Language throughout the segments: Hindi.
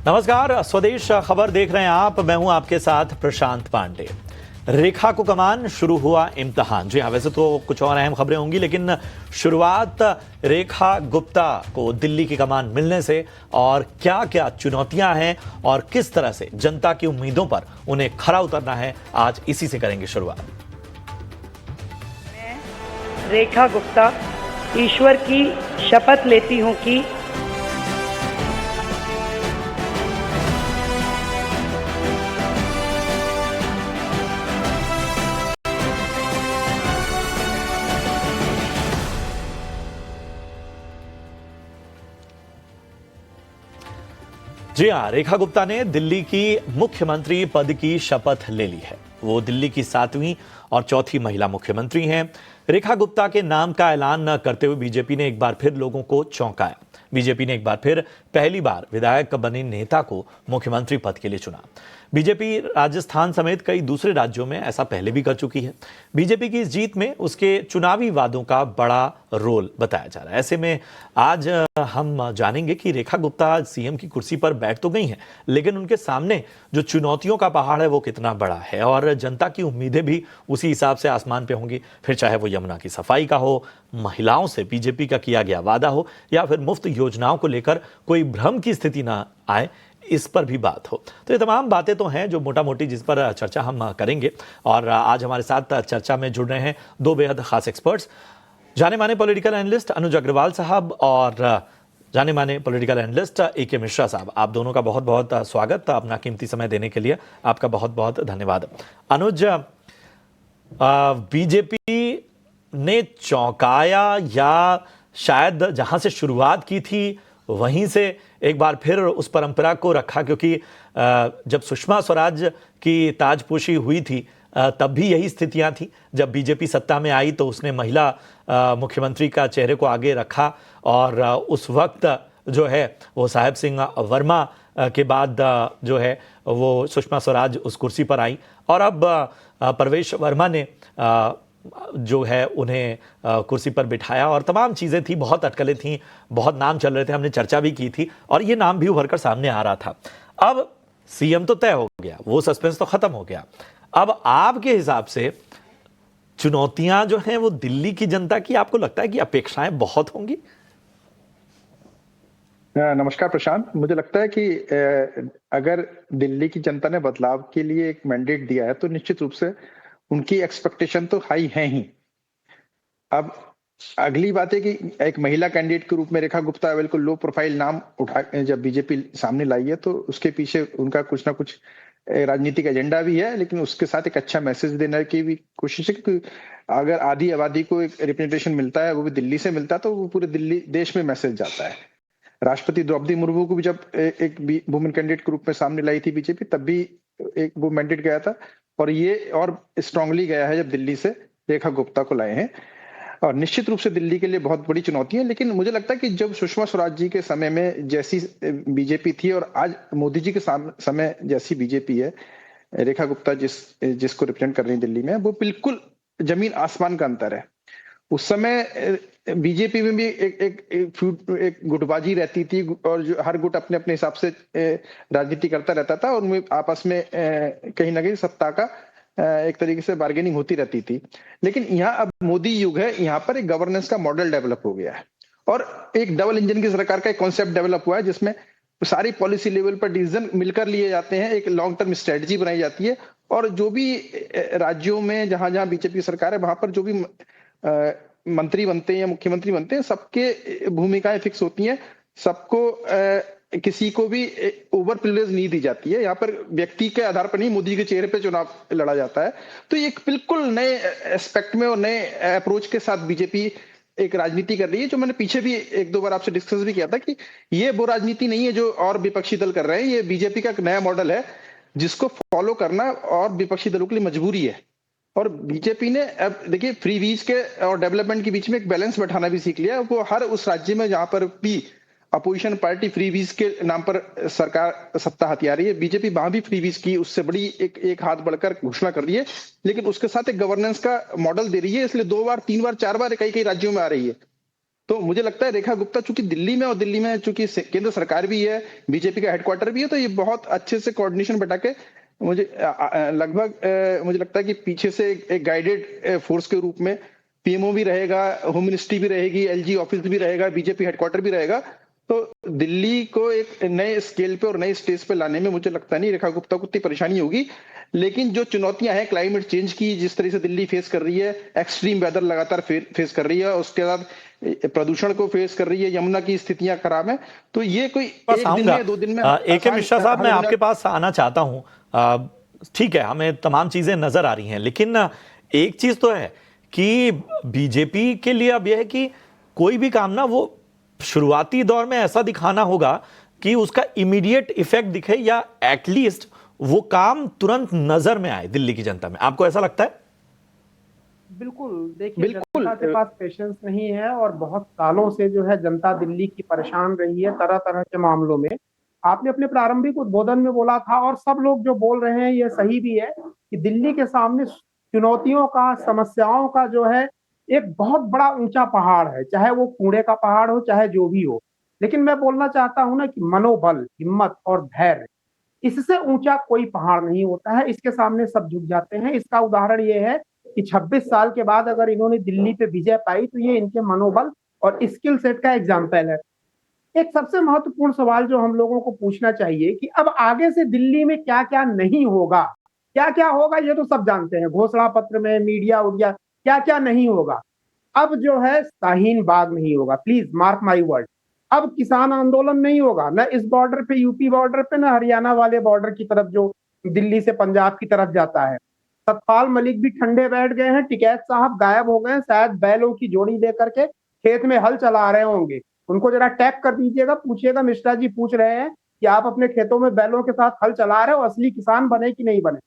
नमस्कार, स्वदेश खबर देख रहे हैं आप। मैं हूं आपके साथ प्रशांत पांडे। रेखा को कमान, शुरू हुआ इम्तिहान। जी हाँ, वैसे तो कुछ और अहम खबरें होंगी, लेकिन शुरुआत रेखा गुप्ता को दिल्ली की कमान मिलने से और क्या क्या चुनौतियां हैं और किस तरह से जनता की उम्मीदों पर उन्हें खरा उतरना है, आज इसी से करेंगे शुरुआत। मैं रेखा गुप्ता ईश्वर की शपथ लेती हूं कि जी हाँ, रेखा गुप्ता ने दिल्ली की मुख्यमंत्री पद की शपथ ले ली है। वो दिल्ली की 7वीं और चौथी महिला मुख्यमंत्री हैं। रेखा गुप्ता के नाम का ऐलान न करते हुए बीजेपी ने एक बार फिर लोगों को चौंकाया। बीजेपी ने एक बार फिर पहली बार विधायक बने नेता को मुख्यमंत्री पद के लिए चुना। बीजेपी राजस्थान समेत कई दूसरे राज्यों में ऐसा पहले भी कर चुकी है। बीजेपी की इस जीत में उसके चुनावी वादों का बड़ा रोल बताया जा रहा है। ऐसे में आज हम जानेंगे कि रेखा गुप्ता सीएम की कुर्सी पर बैठ तो गई हैं, लेकिन उनके सामने जो चुनौतियों का पहाड़ है वो कितना बड़ा है और जनता की उम्मीदें भी उसी हिसाब से आसमान पे होंगी। फिर चाहे वो यमुना की सफाई का हो, महिलाओं से बीजेपी का किया गया वादा हो, या फिर मुफ्त योजनाओं को लेकर कोई भ्रम की स्थिति ना आए, इस पर भी बात हो। तो ये तमाम बातें तो हैं जो मोटा मोटी जिस पर चर्चा हम करेंगे। और आज हमारे साथ चर्चा में जुड़ रहे हैं दो बेहद खास एक्सपर्ट्स, जाने माने पॉलिटिकल एनालिस्ट अनुज अग्रवाल साहब और जाने माने पॉलिटिकल एनालिस्ट ए.के. मिश्रा साहब। आप दोनों का बहुत बहुत स्वागत, अपना कीमती समय देने के लिए आपका बहुत बहुत धन्यवाद। अनुज, बीजेपी ने चौंकाया या शायद जहां से शुरुआत की थी वहीं से एक बार फिर उस परंपरा को रखा, क्योंकि जब सुषमा स्वराज की ताजपोशी हुई थी तब भी यही स्थितियां थी। जब बीजेपी सत्ता में आई तो उसने महिला मुख्यमंत्री का चेहरे को आगे रखा और उस वक्त जो है वो साहेब सिंह वर्मा के बाद जो है वो सुषमा स्वराज उस कुर्सी पर आई और अब प्रवेश वर्मा ने जो है उन्हें कुर्सी पर बिठाया और तमाम चीज़ें थी, बहुत अटकलें थी, बहुत नाम चल रहे थे, हमने चर्चा भी की थी और ये नाम भी उभर कर सामने आ रहा था। अब सीएम तो तय हो गया, वो सस्पेंस तो खत्म हो गया। अब आपके हिसाब से चुनौतियां जो हैं वो दिल्ली की जनता की, आपको लगता है कि अपेक्षाएं बहुत होंगी? नमस्कार प्रशांत, मुझे लगता है कि अगर दिल्ली की जनता ने बदलाव के लिए एक मैंडेट दिया है तो निश्चित रूप से उनकी एक्सपेक्टेशन तो हाई है ही। अब अगली बात है कि एक महिला कैंडिडेट के रूप में रेखा गुप्ता बिल्कुल लो प्रोफाइल नाम उठा जब बीजेपी सामने लाई है तो उसके पीछे उनका कुछ ना कुछ राजनीतिक एजेंडा भी है, लेकिन उसके साथ एक अच्छा मैसेज देने की भी कोशिश है कि अगर आधी आबादी को एक रिप्रेजेंटेशन मिलता है, वो भी दिल्ली से मिलता है, तो वो पूरे दिल्ली देश में मैसेज जाता है। राष्ट्रपति द्रौपदी मुर्मू को भी जब एक वुमेन कैंडिडेट के रूप में सामने लाई थी बीजेपी, तब भी एक वो मैंडेट गया था और ये और स्ट्रांगली गया है जब दिल्ली से रेखा गुप्ता को लाए हैं। और निश्चित रूप से दिल्ली के लिए बहुत बड़ी चुनौती है, लेकिन मुझे लगता है कि जब सुषमा स्वराज जी के समय में जैसी बीजेपी थी और आज मोदी जी के समय जैसी बीजेपी है, रेखा गुप्ता जिसको रिप्रेजेंट कर रही है दिल्ली में, वो बिल्कुल जमीन आसमान का अंतर है। उस समय बीजेपी में भी एक गुटबाजी रहती थी और जो हर गुट अपने अपने हिसाब से राजनीति करता रहता था और उनमें आपस में कहीं ना कहीं सत्ता का एक तरीके से बार्गेनिंग होती रहती थी। लेकिन यहाँ अब मोदी युग है, यहाँ पर एक गवर्नेंस का मॉडल डेवलप हो गया है और एक डबल इंजन की सरकार का एक कॉन्सेप्ट डेवलप हुआ है जिसमें सारी पॉलिसी लेवल पर डिसीजन मिलकर लिए जाते हैं, एक लॉन्ग टर्म स्ट्रेटजी बनाई जाती है और जो भी राज्यों में जहां जहां बीजेपी सरकार है वहां पर जो भी मंत्री बनते हैं या मुख्यमंत्री बनते हैं, सबके भूमिकाएं फिक्स होती हैं, सबको किसी को भी ओवर प्रिविलेज नहीं दी जाती है। यहाँ पर व्यक्ति के आधार पर नहीं, मोदी के चेहरे पे चुनाव लड़ा जाता है। तो ये एक बिल्कुल नए एस्पेक्ट में और नए अप्रोच के साथ बीजेपी एक राजनीति कर रही है, जो मैंने पीछे भी एक दो बार आपसे डिस्कस भी किया था कि ये वो राजनीति नहीं है जो और विपक्षी दल कर रहे हैं। ये बीजेपी का एक नया मॉडल है जिसको फॉलो करना और विपक्षी दलों के लिए मजबूरी है। और बीजेपी ने अब देखिए फ्री वीज के और डेवलपमेंट के बीच में एक बैलेंस बैठाना भी सीख लिया। वो हर उस राज्य में जहां पर भी अपोजिशन पार्टी फ्री वीज के नाम पर सरकार सत्ता हथिया रही है, बीजेपी वहां भी फ्री वीज की उससे बड़ी एक हाथ बढ़कर घोषणा कर रही है, लेकिन उसके साथ एक गवर्नेंस का मॉडल दे रही है। इसलिए 2 बार 3 बार 4 बार कई कई राज्यों में आ रही है। तो मुझे लगता है रेखा गुप्ता चूंकि दिल्ली में, और दिल्ली में चूंकि केंद्र सरकार भी है, बीजेपी का हेडक्वार्टर भी है, तो ये बहुत अच्छे से कोऑर्डिनेशन बैठा के मुझे लगभग मुझे लगता है कि पीछे से एक गाइडेड फोर्स के रूप में पीएमओ भी रहेगा, होम मिनिस्ट्री भी रहेगी, एलजी ऑफिस भी रहेगा, बीजेपी हेडक्वार्टर भी रहेगा। तो दिल्ली को एक नए स्केल पे और नए स्टेज पे लाने में मुझे लगता नहीं रेखा गुप्ता को इतनी परेशानी होगी। लेकिन जो चुनौतियां हैं क्लाइमेट चेंज की, जिस तरह से दिल्ली फेस कर रही है, एक्सट्रीम वेदर लगातार फेस कर रही है, उसके बाद प्रदूषण को फेस कर रही है, यमुना की स्थितियां खराब है, तो ये कोई पास एक दिन आऊंगा। में 2 दिन में ए.के. मिश्रा साहब, मैं हल आपके पास आना चाहता हूं। ठीक है, हमें तमाम चीजें नजर आ रही हैं, लेकिन एक चीज तो है कि बीजेपी के लिए अब यह है कि कोई भी काम ना, वो शुरुआती दौर में ऐसा दिखाना होगा कि उसका इमीडिएट इफेक्ट दिखे, या एटलीस्ट वो काम तुरंत नजर में आए दिल्ली की जनता में। आपको ऐसा लगता है? बिल्कुल, देखिए बिल्कुल जनता के पास पेशेंस नहीं है और बहुत सालों से जो है जनता दिल्ली की परेशान रही है तरह तरह के मामलों में। आपने अपने प्रारंभिक उद्बोधन में बोला था, और सब लोग जो बोल रहे हैं ये सही भी है, कि दिल्ली के सामने चुनौतियों का, समस्याओं का जो है एक बहुत बड़ा ऊंचा पहाड़ है, चाहे वो कूड़े का पहाड़ हो, चाहे जो भी हो। लेकिन मैं बोलना चाहता हूं ना कि मनोबल, हिम्मत और धैर्य, इससे ऊंचा कोई पहाड़ नहीं होता है। इसके सामने सब झुक जाते हैं। इसका उदाहरण ये है कि 26 साल के बाद अगर इन्होंने दिल्ली पे विजय पाई, तो ये इनके मनोबल और स्किल सेट का एग्जाम्पल है। एक सबसे महत्वपूर्ण सवाल जो हम लोगों को पूछना चाहिए कि अब आगे से दिल्ली में क्या क्या नहीं होगा, क्या क्या होगा ये तो सब जानते हैं, घोषणा पत्र में, मीडिया उडिया, क्या क्या नहीं होगा। अब जो है शाहीन बाग नहीं होगा, प्लीज मार्क माई वर्ड। अब किसान आंदोलन नहीं होगा, न इस बॉर्डर पे, यूपी बॉर्डर पे, न हरियाणा वाले बॉर्डर की तरफ जो दिल्ली से पंजाब की तरफ जाता है। सतपाल मलिक भी ठंडे बैठ गए हैं, टिकैत साहब गायब हो गए हैं, शायद बैलों की जोड़ी लेकर के खेत में हल चला रहे होंगे। उनको जरा टैग कर दीजिएगा, पूछिएगा मिश्रा जी पूछ रहे हैं कि आप अपने खेतों में बैलों के साथ हल चला रहे हो, असली किसान बने कि नहीं बने।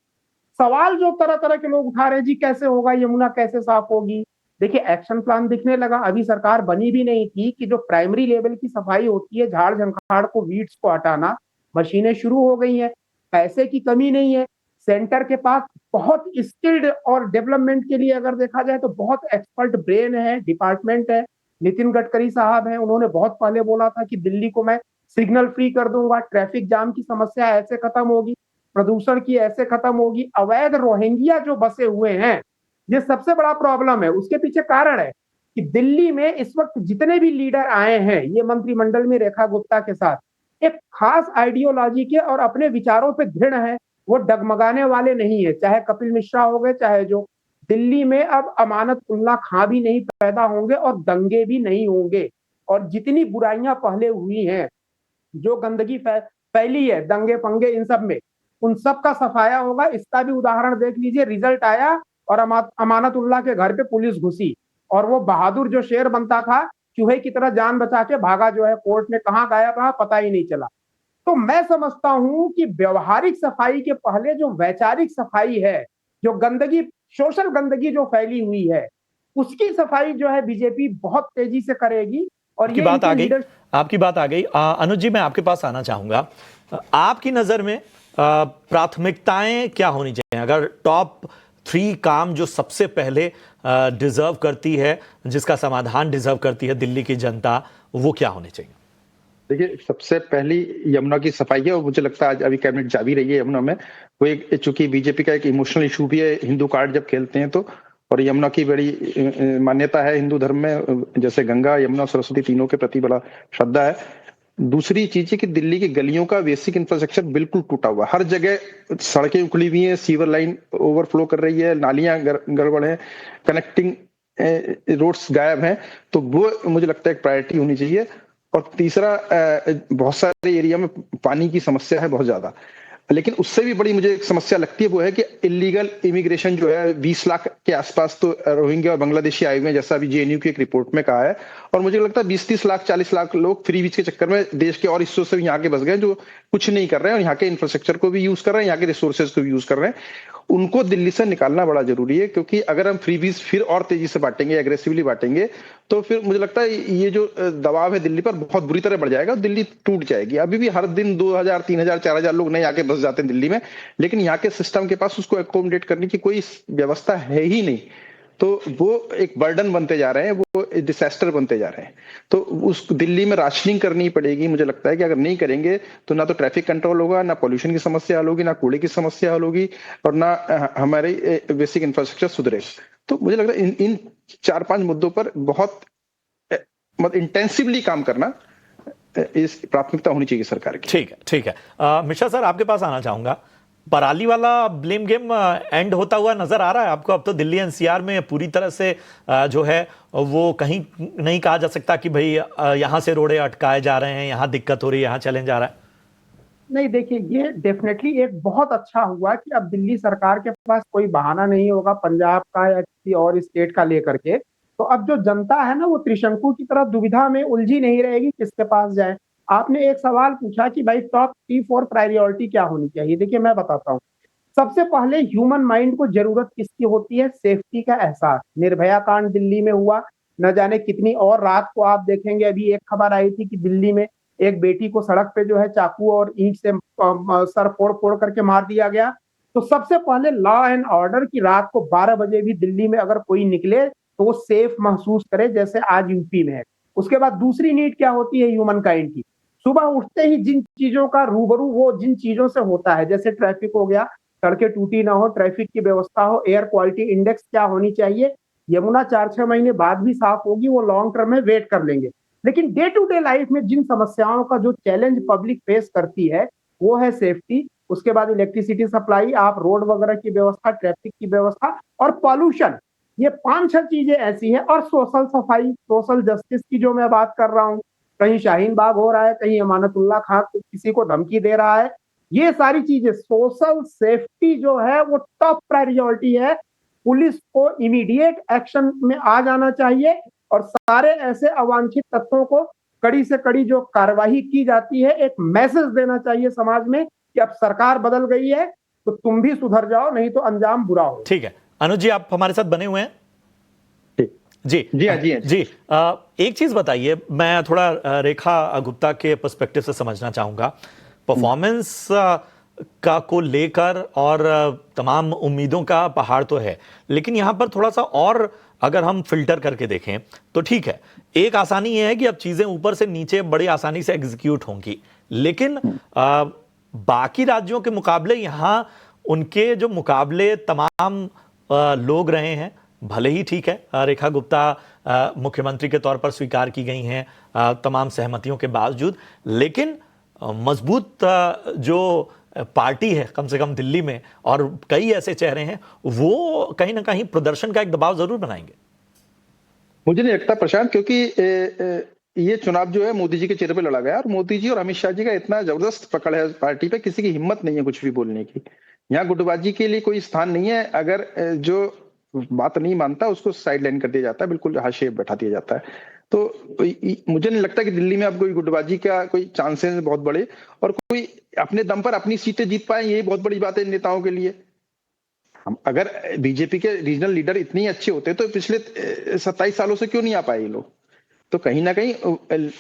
सवाल जो तरह तरह के लोग उठा रहे हैं, जी कैसे होगा, यमुना कैसे साफ होगी। देखिए एक्शन प्लान दिखने लगा, अभी सरकार बनी भी नहीं थी कि जो प्राइमरी लेवल की सफाई होती है, झाड़ झंखाड़ को, वीड्स को हटाना, मशीनें शुरू हो गई हैं। पैसे की कमी नहीं है, सेंटर के पास बहुत स्किल्ड, और डेवलपमेंट के लिए अगर देखा जाए तो बहुत एक्सपर्ट ब्रेन है, डिपार्टमेंट है। नितिन गडकरी साहब हैं, उन्होंने बहुत पहले बोला था कि दिल्ली को मैं सिग्नल फ्री कर दूंगा, ट्रैफिक जाम की समस्या ऐसे खत्म होगी, प्रदूषण की ऐसे खत्म होगी। अवैध रोहिंग्या जो बसे हुए हैं, ये सबसे बड़ा प्रॉब्लम है। उसके पीछे कारण है कि दिल्ली में इस वक्त जितने भी लीडर आए हैं ये मंत्रिमंडल में रेखा गुप्ता के साथ, एक खास आइडियोलॉजी के और अपने विचारों पे दृढ़ है, वो डगमगाने वाले नहीं है। चाहे कपिल मिश्रा हो गए, चाहे जो, दिल्ली में अब अमानत उल्ला खां भी नहीं पैदा होंगे और दंगे भी नहीं होंगे। और जितनी बुराइयां पहले हुई हैं, जो गंदगी फैली है, दंगे पंगे इन सब में, उन सब का सफाया होगा। इसका भी उदाहरण देख लीजिए, रिजल्ट आया और अमानतुल्लाह के घर पे पुलिस घुसी, और वो बहादुर जो शेर बनता था, चूहे की तरह जान बचा के भागा, जो है कोर्ट में कहां गायब रहा पता ही नहीं चला। तो मैं समझता हूं कि व्यवहारिक सफाई के पहले जो वैचारिक सफाई है, जो गंदगी, सोशल गंदगी जो फैली हुई है, उसकी सफाई जो है बीजेपी बहुत तेजी से करेगी। और आपकी बात आ गई, आपकी बात आ गई। अनुज जी, मैं आपके पास आना चाहूंगा। आपकी नजर में प्राथमिकताएं क्या होनी चाहिए? अगर टॉप 3 काम जो सबसे पहले डिजर्व करती है, जिसका समाधान डिजर्व करती है दिल्ली की जनता, वो क्या होने चाहिए? देखिए, सबसे पहली यमुना की सफाई है, और मुझे लगता है आज अभी कैबिनेट जा भी रही है यमुना में। वो एक, चूंकि बीजेपी का एक इमोशनल इशू भी है, हिंदू कार्ड जब खेलते हैं तो, और यमुना की बड़ी मान्यता है हिंदू धर्म में, जैसे गंगा, यमुना, सरस्वती तीनों के प्रति बड़ा श्रद्धा है। दूसरी चीज है कि दिल्ली की गलियों का बेसिक इंफ्रास्ट्रक्चर बिल्कुल टूटा हुआ है, हर जगह सड़कें उखड़ी हुई हैं, सीवर लाइन ओवरफ्लो कर रही है, नालियां गड़बड़ है, कनेक्टिंग रोड्स गायब हैं। तो वो मुझे लगता है एक प्रायोरिटी होनी चाहिए। और तीसरा, बहुत सारे एरिया में पानी की समस्या है बहुत ज्यादा। लेकिन उससे भी बड़ी मुझे एक समस्या लगती है, वो है कि इलीगल इमिग्रेशन जो है, 20 लाख के आसपास तो रोहिंग्या और बांग्लादेशी आए हुए हैं, जैसा अभी जेएनयू की एक रिपोर्ट में कहा है। और मुझे लगता है 20-30 लाख, 40 लाख लोग फ्री वीज के चक्कर में देश के और हिस्सों से यहाँ के बस गए, जो कुछ नहीं कर रहे हैं और यहाँ के इंफ्रास्ट्रक्चर को भी यूज कर रहे हैं, यहाँ के रिसोर्सेज को भी यूज कर रहे हैं। उनको दिल्ली से निकालना बड़ा जरूरी है, क्योंकि अगर हम फ्री वीज फिर और तेजी से बांटेंगे, एग्रेसिवली बांटेंगे, तो फिर मुझे लगता है ये जो दबाव है दिल्ली पर बहुत बुरी तरह बढ़ जाएगा, दिल्ली टूट जाएगी। अभी भी हर दिन 2000, 3000, 4000 लोग नए आके बस जाते हैं दिल्ली में, लेकिन यहाँ के सिस्टम के पास उसको एकोमोडेट करने की कोई व्यवस्था है ही नहीं। तो वो एक बर्डन बनते जा रहे हैं, वो डिसास्टर बनते जा रहे हैं। तो उस दिल्ली में राशनिंग करनी पड़ेगी। मुझे लगता है कि अगर नहीं करेंगे तो ना तो ट्रैफिक कंट्रोल होगा, ना पोल्यूशन की समस्या हल होगी, ना कूड़े की समस्या हल होगी, और ना हमारी बेसिक इंफ्रास्ट्रक्चर सुधरेगा। तो मुझे लगता है इन 4-5 मुद्दों पर बहुत मतलब इंटेंसिवली काम करना इस प्राथमिकता होनी चाहिए सरकार की। ठीक है। मिश्रा सर, आपके पास आना चाहूंगा। पराली वाला ब्लेम गेम एंड होता हुआ नजर आ रहा है आपको? अब तो दिल्ली एनसीआर में पूरी तरह से जो है वो कहीं नहीं कहा जा सकता कि भाई यहां से रोड़े अटकाए जा रहे हैं, यहां दिक्कत हो रही है, यहां चैलेंज आ रहा है। नहीं, देखिए, ये डेफिनेटली एक बहुत अच्छा हुआ कि अब दिल्ली सरकार के पास कोई बहाना नहीं होगा पंजाब का या किसी और स्टेट का लेकर के। तो अब जो जनता है ना, वो त्रिशंकु की तरह दुविधा में उलझी नहीं रहेगी किसके पास जाए। आपने एक सवाल पूछा कि भाई टॉप 3-4 प्रायोरिटी क्या होनी चाहिए। देखिए, मैं बताता हूँ। सबसे पहले ह्यूमन माइंड को जरूरत किसकी होती है? सेफ्टी का एहसास। निर्भया कांड दिल्ली में हुआ, न जाने कितनी, और रात को आप देखेंगे, अभी एक खबर आई थी कि दिल्ली में एक बेटी को सड़क पे जो है चाकू और ईंट से सर फोड़ फोड़ करके मार दिया गया। तो सबसे पहले लॉ एंड ऑर्डर की, रात को 12 बजे भी दिल्ली में अगर कोई निकले तो वो सेफ महसूस करे, जैसे आज यूपी में है। उसके बाद दूसरी नीड क्या होती है ह्यूमन काइंड की? सुबह उठते ही जिन चीजों का रूबरू वो जिन चीजों से होता है, जैसे ट्रैफिक हो गया, सड़कें टूटी ना हो, ट्रैफिक की व्यवस्था हो, एयर क्वालिटी इंडेक्स क्या होनी चाहिए। यमुना 4-6 महीने बाद भी साफ होगी, वो लॉन्ग टर्म में वेट कर लेंगे। लेकिन डे टू डे लाइफ में जिन समस्याओं का जो चैलेंज पब्लिक फेस करती है, वो है सेफ्टी। उसके बाद इलेक्ट्रिसिटी सप्लाई, आप रोड वगैरह की व्यवस्था, ट्रैफिक की व्यवस्था और पॉल्यूशन। ये 5-6 चीजें ऐसी हैं। और सोशल सफाई, सोशल जस्टिस की जो मैं बात कर रहा हूँ, कहीं शाहीन बाग हो रहा है, कहीं अमानतुल्लाह खां किसी को धमकी दे रहा है, ये सारी चीजें, सोशल सेफ्टी जो है वो टॉप प्रायोरिटी है। पुलिस को इमीडिएट एक्शन में आ जाना चाहिए और सारे ऐसे अवांछित तत्वों को कड़ी से कड़ी जो कार्रवाई की जाती है, एक मैसेज देना चाहिए समाज में कि अब सरकार बदल गई है तो तुम भी सुधर जाओ, नहीं तो अंजाम बुरा हो। ठीक है, अनुज जी, आप हमारे साथ बने हुए हैं। जी जी। एक चीज बताइए, मैं थोड़ा रेखा गुप्ता के पर्सपेक्टिव से समझना चाहूंगा। परफॉर्मेंस का को लेकर और तमाम उम्मीदों का पहाड़ तो है, लेकिन यहां पर थोड़ा सा और अगर हम फिल्टर करके देखें तो ठीक है, एक आसानी यह है कि अब चीजें ऊपर से नीचे बड़ी आसानी से एग्जीक्यूट होंगी, लेकिन बाकी राज्यों के मुकाबले यहां उनके जो मुकाबले तमाम लोग रहे हैं, भले ही ठीक है रेखा गुप्ता मुख्यमंत्री के तौर पर स्वीकार की गई हैं तमाम सहमतियों के बावजूद, लेकिन मजबूत जो पार्टी है कम से कम दिल्ली में और कई ऐसे चेहरे हैं, वो कहीं ना कहीं प्रदर्शन का एक दबाव जरूर बनाएंगे। मुझे नहीं लगता प्रशांत, क्योंकि ये चुनाव जो है मोदी जी के चेहरे पे लड़ा गया, और मोदी जी और अमित शाह जी का इतना जबरदस्त पकड़ है पार्टी पे, किसी की हिम्मत नहीं है कुछ भी बोलने की। यहाँ गुटबाजी के लिए कोई स्थान नहीं है। अगर जो बात नहीं मानता उसको साइड लाइन कर दिया जाता है, बिल्कुल हाशिए बैठा दिया जाता है। तो मुझे नहीं लगता कि दिल्ली में अब कोई गुटबाजी का कोई चांसेस बहुत बड़े, और कोई अपने दम पर अपनी सीटें जीत पाए, यही बहुत बड़ी बात है नेताओं के लिए। हम अगर बीजेपी के रीजनल लीडर इतने अच्छे होते तो पिछले 27 सालों से क्यों नहीं आ पाए ये लोग? तो कहीं ना कहीं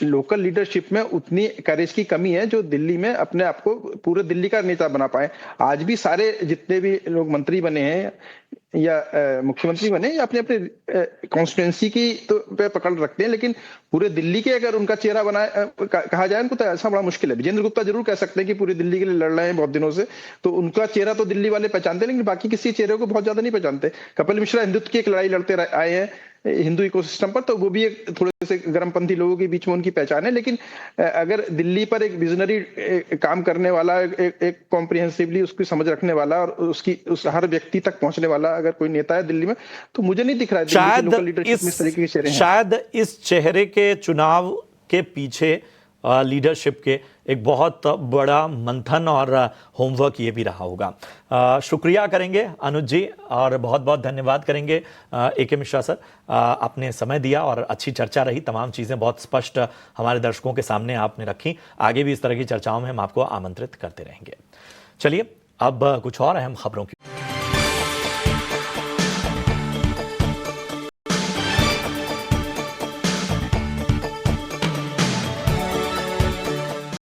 लोकल लीडरशिप में उतनी करेज की कमी है जो दिल्ली में अपने आप को पूरे दिल्ली का नेता बना पाए। आज भी सारे जितने भी लोग मंत्री बने हैं या मुख्यमंत्री बने, या अपने अपने कॉन्स्टिट्यूंसी की तो पे पकड़ रखते हैं, लेकिन पूरे दिल्ली के अगर उनका चेहरा बनाए कहा जाए उनको, तो ऐसा बड़ा मुश्किल है। विजेंद्र गुप्ता जरूर कह सकते हैं कि पूरी दिल्ली के लिए लड़ रहे हैं बहुत दिनों से, तो उनका चेहरा तो दिल्ली वाले पहचानते हैं, लेकिन बाकी किसी चेहरे को बहुत ज्यादा नहीं पहचानते। कपिल मिश्रा हिंदुत्व की एक लड़ाई लड़ते आए हैं हिंदू इकोसिस्टम पर, तो वो भी एक थोड़े से गर्मपंथी लोगों के बीच में उनकी पहचान है। लेकिन अगर दिल्ली पर एक विजनरी काम करने वाला, एक कॉम्प्रिहेंसिवली उसकी समझ रखने वाला और उसकी उस हर व्यक्ति तक पहुंचने वाला अगर कोई नेता है दिल्ली में, तो मुझे नहीं दिख रहा है शायद इस चेहरे के चुनाव के पीछे लीडरशिप के एक बहुत बड़ा मंथन और होमवर्क ये भी रहा होगा। शुक्रिया करेंगे अनुज जी, और बहुत बहुत धन्यवाद करेंगे ए.के. मिश्रा सर। आपने समय दिया और अच्छी चर्चा रही, तमाम चीज़ें बहुत स्पष्ट हमारे दर्शकों के सामने आपने रखी। आगे भी इस तरह की चर्चाओं में हम आपको आमंत्रित करते रहेंगे। चलिए अब कुछ और अहम खबरों की